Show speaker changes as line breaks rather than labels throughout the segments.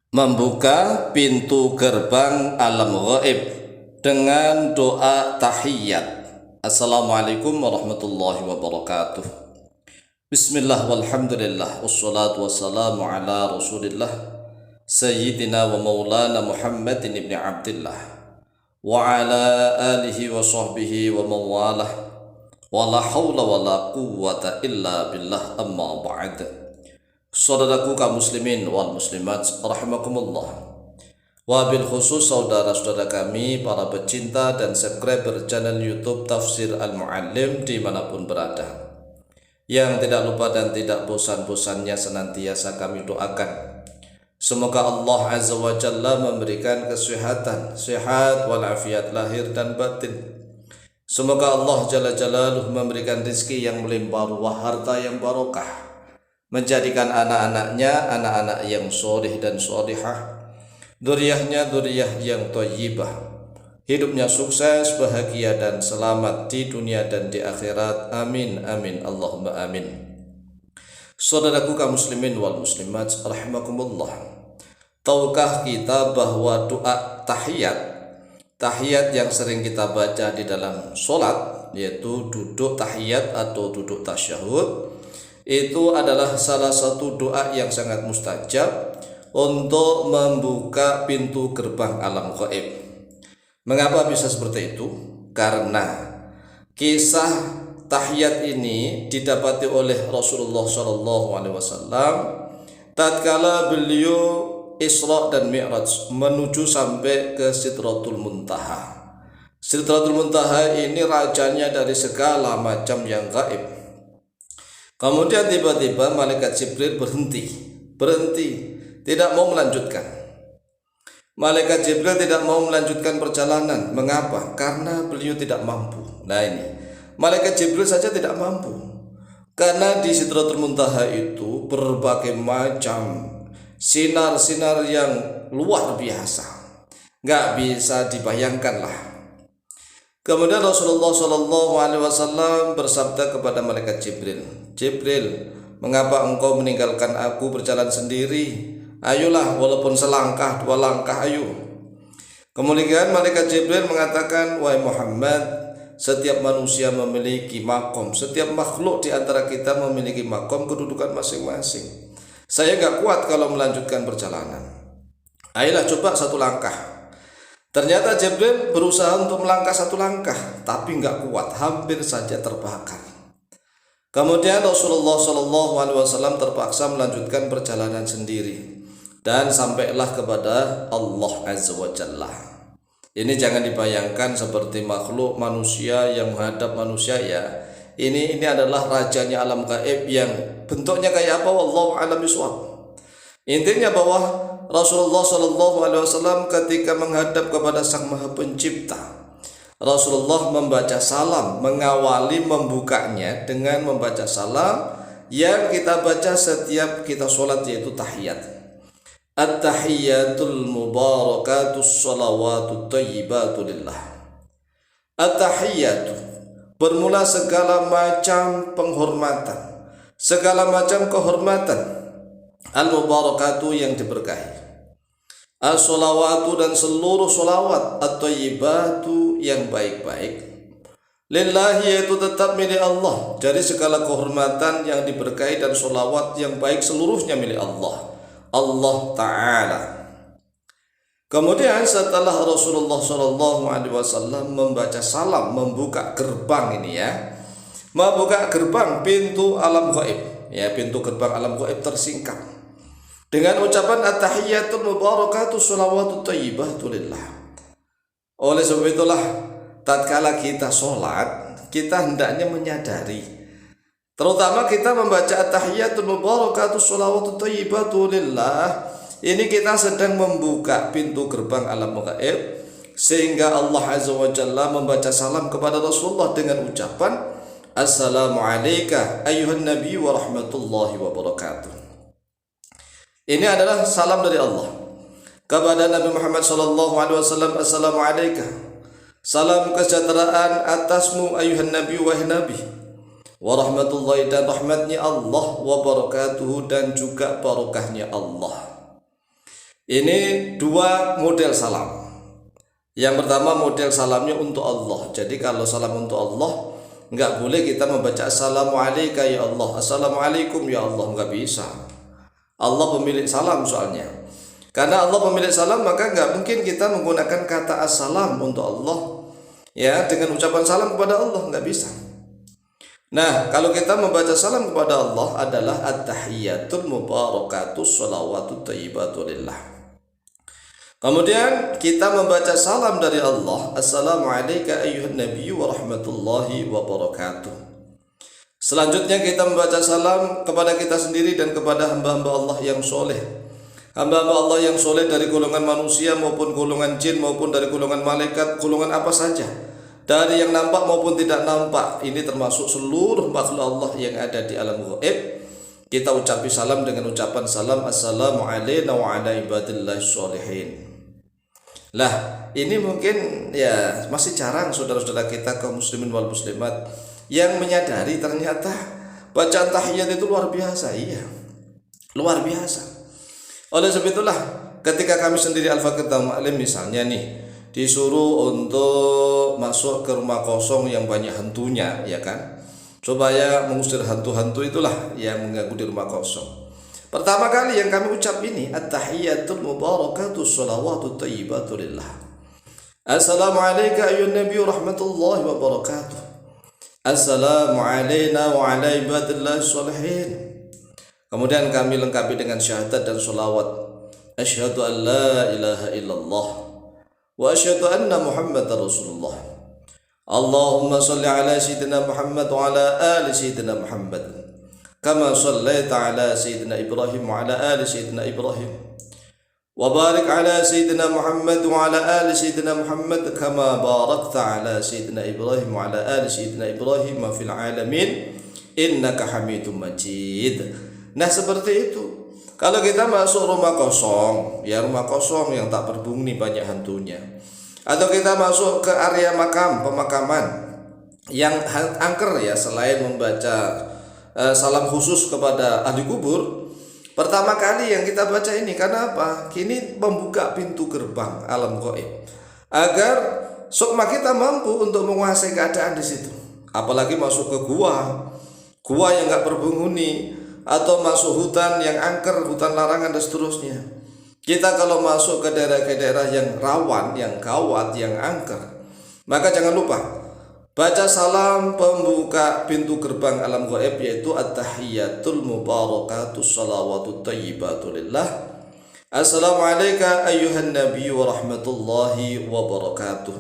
membuka pintu gerbang alam gaib dengan doa tahiyat. Assalamualaikum warahmatullahi wabarakatuh. Bismillah walhamdulillah wassalatu wassalamu ala rasulillah Sayyidina wa maulana Muhammadin ibn Abdillah wa ala alihi wa sahbihi wa mawalah wa la hawla wa la quwwata illa billah, amma ba'd. Saudaraku kaum muslimin wal muslimat rahimakumullah, wabil khusus saudara-saudara kami para pecinta dan subscriber channel YouTube Tafsir Al-Muallim dimanapun berada, yang tidak lupa dan tidak bosan-bosannya senantiasa kami doakan semoga Allah Azza wa Jalla memberikan kesehatan, sehat walafiat lahir dan batin. Semoga Allah Jalla Jalaluh memberikan rezeki yang melimpah ruah, harta yang barokah, menjadikan anak-anaknya anak-anak yang soleh dan solihah, dzurriyyahnya dzurriyyah yang thayyibah, hidupnya sukses, bahagia dan selamat di dunia dan di akhirat. Amin amin Allahumma amin. Saudaraku kaum muslimin wal muslimat rahimakumullah, tahukah kita bahwa doa tahiyat yang sering kita baca di dalam sholat, yaitu duduk tahiyat atau duduk tasyahud, itu adalah salah satu doa yang sangat mustajab untuk membuka pintu gerbang alam gaib. Mengapa bisa seperti itu? Karena kisah tahiyat ini didapati oleh Rasulullah SAW tatkala beliau Isra dan Mi'raj menuju sampai ke Sidratul Muntaha. Sidratul Muntaha ini rajanya dari segala macam yang gaib. Kemudian tiba-tiba malaikat Jibril berhenti, tidak mau melanjutkan. Malaikat Jibril tidak mau melanjutkan perjalanan. Mengapa? Karena beliau tidak mampu. Nah ini, malaikat Jibril saja tidak mampu. Karena di Sidratul Muntaha itu berbagai macam sinar-sinar yang luar biasa, nggak bisa dibayangkan lah. Kemudian Rasulullah SAW bersabda kepada malaikat Jibril, mengapa engkau meninggalkan aku berjalan sendiri? Ayolah, walaupun selangkah dua langkah, ayo. Kemudian malaikat Jibril mengatakan, wahai Muhammad, setiap manusia memiliki makom, setiap makhluk di antara kita memiliki makom, kedudukan masing-masing. Saya gak kuat kalau melanjutkan perjalanan. Ayolah, coba satu langkah. Ternyata Jibril berusaha untuk melangkah satu langkah, tapi nggak kuat, hampir saja terbakar. Kemudian Rasulullah SAW terpaksa melanjutkan perjalanan sendiri dan sampailah kepada Allah Azza wa Jalla. Ini jangan dibayangkan seperti makhluk manusia yang menghadap manusia ya. Ini adalah rajanya alam gaib yang bentuknya kayak apa? Wallahu a'lam bishawab. Intinya bahwa Rasulullah SAW ketika menghadap kepada Sang Maha Pencipta, Rasulullah membaca salam, mengawali membukanya dengan membaca salam yang kita baca setiap kita sholat, yaitu tahiyat. At-tahiyyatul mubarakatus salawatut thayyibatu lillah. At-tahiyyatu, bermula segala macam penghormatan, segala macam kehormatan, al-mubarakatu yang diberkahi, as-salawatu dan seluruh salawat, at-thayyibatu yang baik-baik, lillahi yaitu tetap milik Allah. Jadi segala kehormatan yang diberkahi dan salawat yang baik seluruhnya milik Allah Ta'ala. Kemudian setelah Rasulullah SAW membaca salam, membuka gerbang ini ya, membuka gerbang pintu alam gaib ya, pintu gerbang alam gaib tersingkap dengan ucapan at-tahiyyatul mubarakatus shalawatut thayyibatu lillah. Oleh sebab itulah tatkala kita sholat, kita hendaknya menyadari, terutama kita membaca at-tahiyyatul mubarakatus shalawatut thayyibatu lillah, ini kita sedang membuka pintu gerbang alam gaib, sehingga Allah Azza wa Jalla membaca salam kepada Rasulullah dengan ucapan Assalamu alayka ayyuhan nabi wa rahmatullahi wa barakatuh. Ini adalah salam dari Allah kepada Nabi Muhammad SAW. Assalamu alayka, salam kesejahteraan atasmu ayyuhan nabi, wahai nabi, wa rahmatullahi dan rahmatnya Allah, wa barakatuhu dan juga barokahnya Allah. Ini dua model salam. Yang pertama model salamnya untuk Allah. Jadi kalau salam untuk Allah, nggak boleh kita membaca Assalamualaikum ya Allah, Assalamualaikum ya Allah, nggak bisa. Allah pemilik salam soalnya. Karena Allah pemilik salam, maka nggak mungkin kita menggunakan kata assalam untuk Allah, ya, dengan ucapan salam kepada Allah, nggak bisa. Nah, kalau kita membaca salam kepada Allah adalah at-tahiyyatul mubarakatus shalawatut thayyibatulillah. Kemudian kita membaca salam dari Allah, Assalamualaikum ayyuhan nabiyyu wa rahmatullahi wa barakatuh. Selanjutnya kita membaca salam kepada kita sendiri dan kepada hamba-hamba Allah yang soleh. Hamba-hamba Allah yang soleh dari golongan manusia maupun golongan jin maupun dari golongan malaikat, golongan apa saja, dari yang nampak maupun tidak nampak. Ini termasuk seluruh makhluk Allah yang ada di alam gaib. Kita ucapi salam dengan ucapan salam, Assalamu alayna wa ala ibadillahi sholihin. Lah, ini mungkin ya masih jarang saudara-saudara kita kaum muslimin wal muslimat yang menyadari ternyata bacaan tahiyat itu luar biasa. Iya, luar biasa. Oleh sebab itulah ketika kami sendiri Al-Faqih Ma'lim misalnya nih disuruh untuk masuk ke rumah kosong yang banyak hantunya, ya kan, supaya mengusir hantu-hantu itulah yang mengganggu di rumah kosong. Pertama kali yang kami ucap ini at-tahiyyatul mubarakatus shalawatut thayyibatulillah. Assalamualaikum ayyuhan nabiyyu rahmatullahi wa barakatuh. Assalamu alayna wa ala ibadillahi sholihin. Kemudian kami lengkapi dengan syahadat dan sholawat. Asyhadu an la ilaha illallah wa asyhadu anna Muhammadar Rasulullah. Allahumma salli ala sayyidina Muhammad wa ala ali sayyidina Muhammad. Kama sallaita ala sayyidina Ibrahim wa ala ali sayyidina Ibrahim. Wa barik ala sayyidina Muhammad wa ala ali sayyidina Muhammad kama barakta ala sayyidina Ibrahim wa ala ali sayyidina Ibrahim fil alamin innaka Hamidum Majid. Nah, seperti itu. Kalau kita masuk rumah kosong, ya rumah kosong yang tak berpenghuni banyak hantunya, atau kita masuk ke area makam, pemakaman yang angker, ya, selain membaca salam khusus kepada ahli kubur, pertama kali yang kita baca ini karena apa? Kini membuka pintu gerbang alam gaib agar sukma kita mampu untuk menguasai keadaan di situ. Apalagi masuk ke gua yang nggak berpenghuni, atau masuk hutan yang angker, hutan larangan dan seterusnya. Kita kalau masuk ke daerah-daerah yang rawan, yang gawat, yang angker, maka jangan lupa baca salam pembuka pintu gerbang alam gaib, yaitu at-tahiyyatul mubarakatus shalawatut thayyibatulillah. Assalamualaikum ayyuhan nabiyyu wa rahmatullahi wa barakatuh.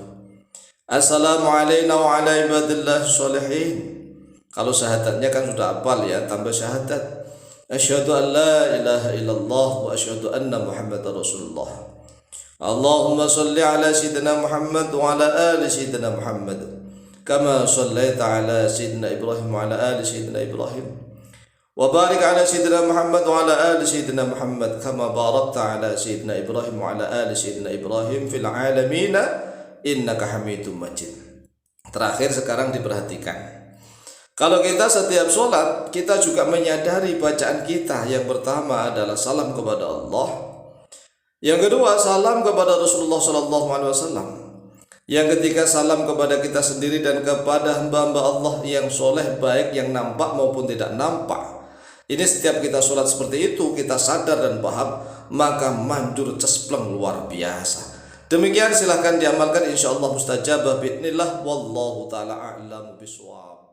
Assalamu alayna wa ala ibadillahi sholihin. Kalau syahadatnya kan sudah hafal, ya, tambah syahadat. Asyhadu an la ilaha illallah wa asyhadu anna Muhammadar Rasulullah. Allahumma salli ala sayyidina Muhammad wa ala ali sayyidina Muhammad. Kama sallaita ala sayyidina Ibrahim wa ala ali sayyidina Ibrahim. Wa barik ala sayyidina Muhammad wa ala ali sayyidina Muhammad kama barakta ala sayyidina Ibrahim wa ala ali sayyidina Ibrahim fil alamin innaka Hamidum Majid. Terakhir sekarang diperhatikan. Kalau kita setiap sholat, kita juga menyadari bacaan kita yang pertama adalah salam kepada Allah, yang kedua salam kepada Rasulullah SAW, yang ketiga salam kepada kita sendiri dan kepada hamba-hamba Allah yang soleh, baik yang nampak maupun tidak nampak. Ini setiap kita sholat seperti itu, kita sadar dan paham, maka manjur cespleng luar biasa. Demikian, silahkan diamalkan, insyaallah mustajabah bi'idznillah. Wallahu ta'ala a'lamu bishawab.